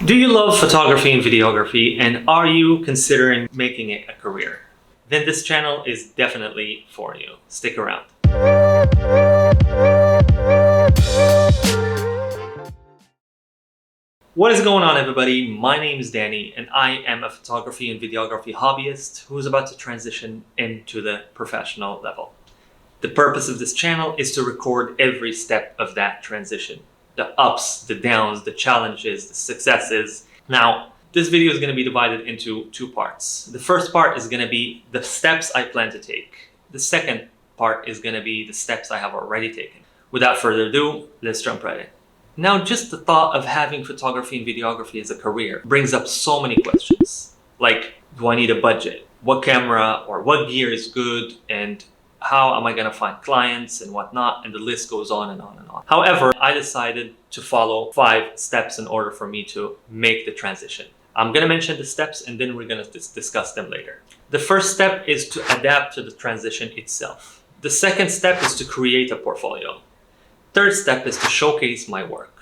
Do you love photography and videography, and are you considering making it a career? Then this channel is definitely for you. Stick around. What is going on, everybody? My name is Danny and I am a photography and videography hobbyist who is about to transition into the professional level. The purpose of this channel is to record every step of that transition. The ups, the downs, the challenges, the successes. Now, this video is going to be divided into two parts. The first part is going to be the steps I plan to take. The second part is going to be the steps I have already taken. Without further ado, let's jump right in. Now, just the thought of having photography and videography as a career brings up so many questions. Like, do I need a budget? What camera or what gear is good? And how am I going to find clients and whatnot? And the list goes on and on and on. However, I decided to follow 5 steps in order for me to make the transition. I'm going to mention the steps and then we're going to discuss them later. The first step is to adapt to the transition itself. The second step is to create a portfolio. Third step is to showcase my work.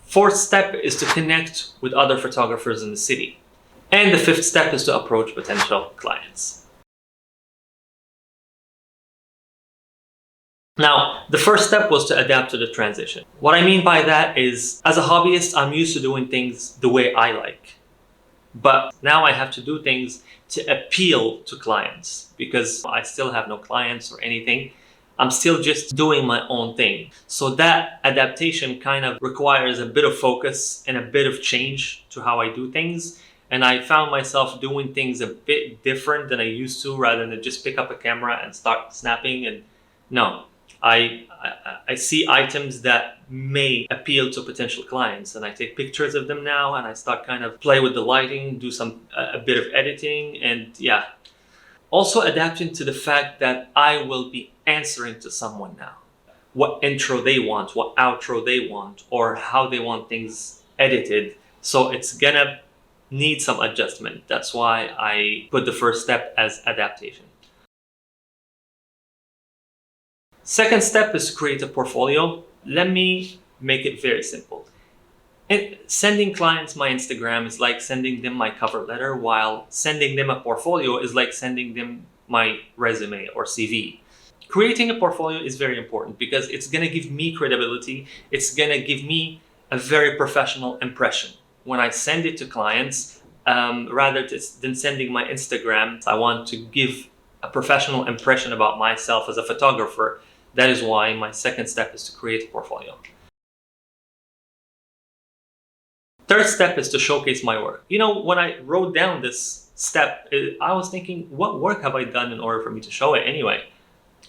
Fourth step is to connect with other photographers in the city. And the fifth step is to approach potential clients. Now, the first step was to adapt to the transition. What I mean by that is, as a hobbyist, I'm used to doing things the way I like. But now I have to do things to appeal to clients because I still have no clients or anything. I'm still just doing my own thing. So that adaptation kind of requires a bit of focus and a bit of change to how I do things. And I found myself doing things a bit different than I used to, rather than just pick up a camera and start snapping. And no, I see items that may appeal to potential clients and I take pictures of them now and I start kind of play with the lighting, do a bit of editing, and yeah. Also adapting to the fact that I will be answering to someone now. What intro they want, what outro they want, or how they want things edited. So it's gonna need some adjustment. That's why I put the first step as adaptation. Second step is to create a portfolio. Let me make it very simple. Sending clients my Instagram is like sending them my cover letter, while sending them a portfolio is like sending them my resume or CV. Creating a portfolio is very important because it's going to give me credibility. It's going to give me a very professional impression. When I send it to clients, rather than sending my Instagram, I want to give a professional impression about myself as a photographer. That is why my second step is to create a portfolio. Third step is to showcase my work. You know, when I wrote down this step, I was thinking, what work have I done in order for me to show it anyway?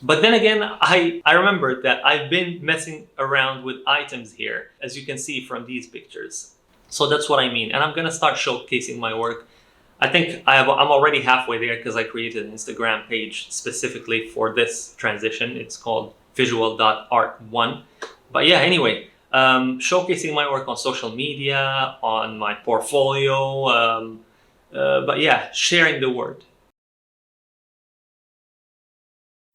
But then again, I remembered that I've been messing around with items here, as you can see from these pictures. So that's what I mean. And I'm going to start showcasing my work. I think I'm already halfway there because I created an Instagram page specifically for this transition. It's called visual.art1. But yeah, anyway, showcasing my work on social media, on my portfolio, but yeah, sharing the word.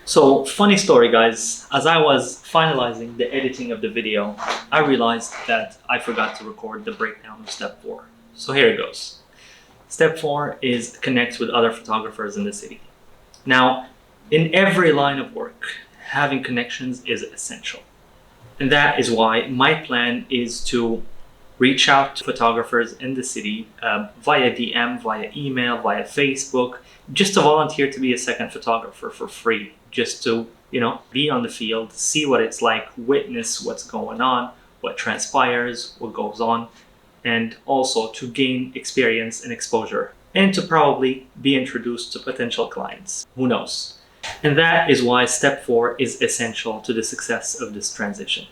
So, funny story, guys. As I was finalizing the editing of the video, I realized that I forgot to record the breakdown of step 4. So here it goes. Step 4 is connect with other photographers in the city. Now, in every line of work, having connections is essential. And that is why my plan is to reach out to photographers in the city via DM, via email, via Facebook, just to volunteer to be a second photographer for free, just to, be on the field, see what it's like, witness what's going on, what transpires, what goes on, and also to gain experience and exposure, and to probably be introduced to potential clients. Who knows? And that is why step 4 is essential to the success of this transition.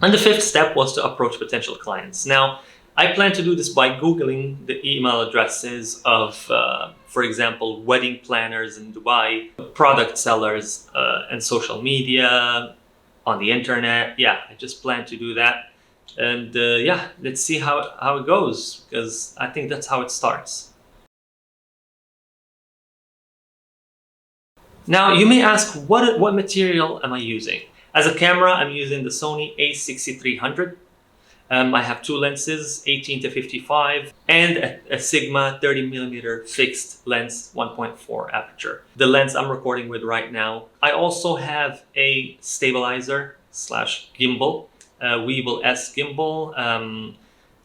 And the fifth step was to approach potential clients. Now, I plan to do this by Googling the email addresses of, for example, wedding planners in Dubai, product sellers, and social media, on the internet. Yeah, I just plan to do that. And yeah, let's see how it goes, because I think that's how it starts. Now, you may ask, what material am I using? As a camera, I'm using the Sony a6300. I have two lenses, 18 to 55, and a Sigma 30mm fixed lens, 1.4 aperture. The lens I'm recording with right now. I also have a stabilizer slash gimbal, Weebill S gimbal.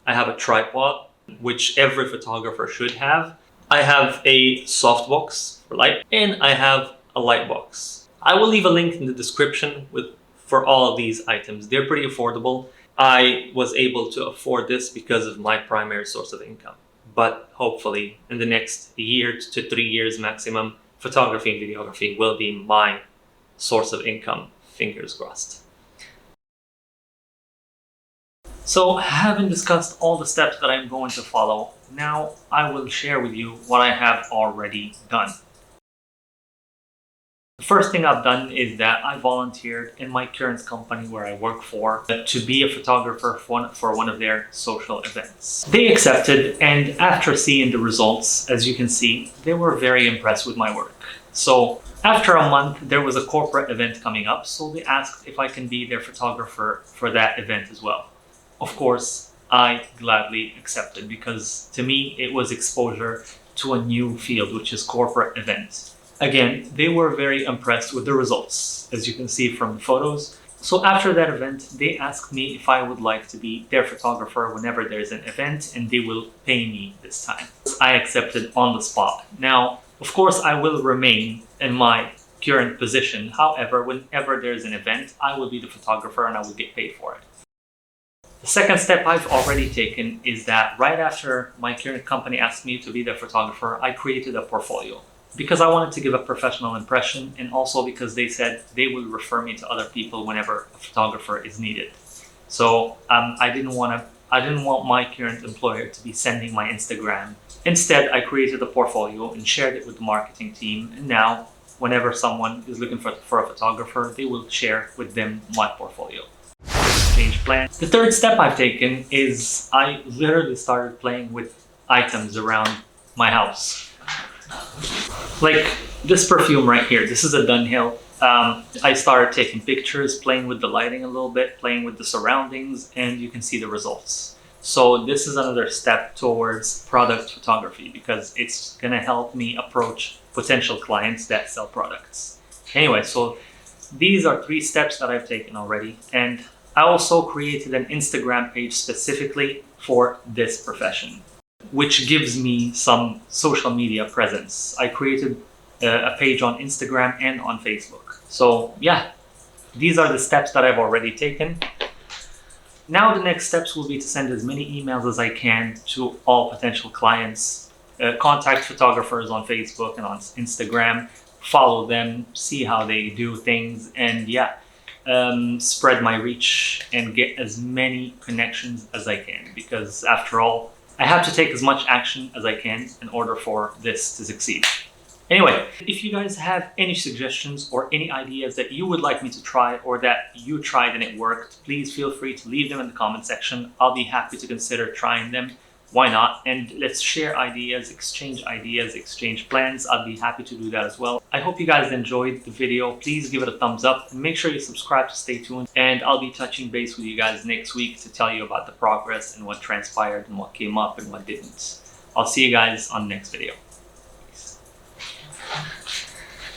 I have a tripod, which every photographer should have. I have a softbox for light, and I have a light box. I will leave a link in the description for all of these items. They're pretty affordable. I was able to afford this because of my primary source of income. But hopefully in the next year to 3 years maximum, photography and videography will be my source of income. Fingers crossed. So having discussed all the steps that I'm going to follow, now I will share with you what I have already done. The first thing I've done is that I volunteered in my current company where I work for to be a photographer for one of their social events. They accepted, and after seeing the results, as you can see, they were very impressed with my work. So after a month, there was a corporate event coming up, so they asked if I can be their photographer for that event as well. Of course, I gladly accepted because to me, it was exposure to a new field, which is corporate events. Again, they were very impressed with the results, as you can see from the photos. So after that event, they asked me if I would like to be their photographer whenever there's an event, and they will pay me this time. I accepted on the spot. Now, of course, I will remain in my current position. However, whenever there's an event, I will be the photographer and I will get paid for it. The second step I've already taken is that right after my current company asked me to be their photographer, I created a portfolio. Because I wanted to give a professional impression, and also because they said they will refer me to other people whenever a photographer is needed. So I didn't want my current employer to be sending my Instagram. Instead, I created a portfolio and shared it with the marketing team. And now, whenever someone is looking for a photographer, they will share with them my portfolio. Change plans. The third step I've taken is I literally started playing with items around my house. Like this perfume right here, this is a Handheld. I started taking pictures, playing with the lighting a little bit, playing with the surroundings, and you can see the results. So this is another step towards product photography because it's gonna help me approach potential clients that sell products. Anyway, so these are 3 steps that I've taken already, and I also created an Instagram page specifically for this profession, which gives me some social media presence. I created a page on Instagram and on Facebook. So yeah, these are the steps that I've already taken. Now the next steps will be to send as many emails as I can to all potential clients, contact photographers on Facebook and on Instagram, follow them, see how they do things, and yeah, spread my reach and get as many connections as I can, because after all, I have to take as much action as I can in order for this to succeed. Anyway, if you guys have any suggestions or any ideas that you would like me to try or that you tried and it worked, please feel free to leave them in the comment section. I'll be happy to consider trying them. Why not? And let's share ideas, exchange plans. I'll be happy to do that as well. I hope you guys enjoyed the video. Please give it a thumbs up and make sure you subscribe to stay tuned. And I'll be touching base with you guys next week to tell you about the progress and what transpired and what came up and what didn't. I'll see you guys on the next video.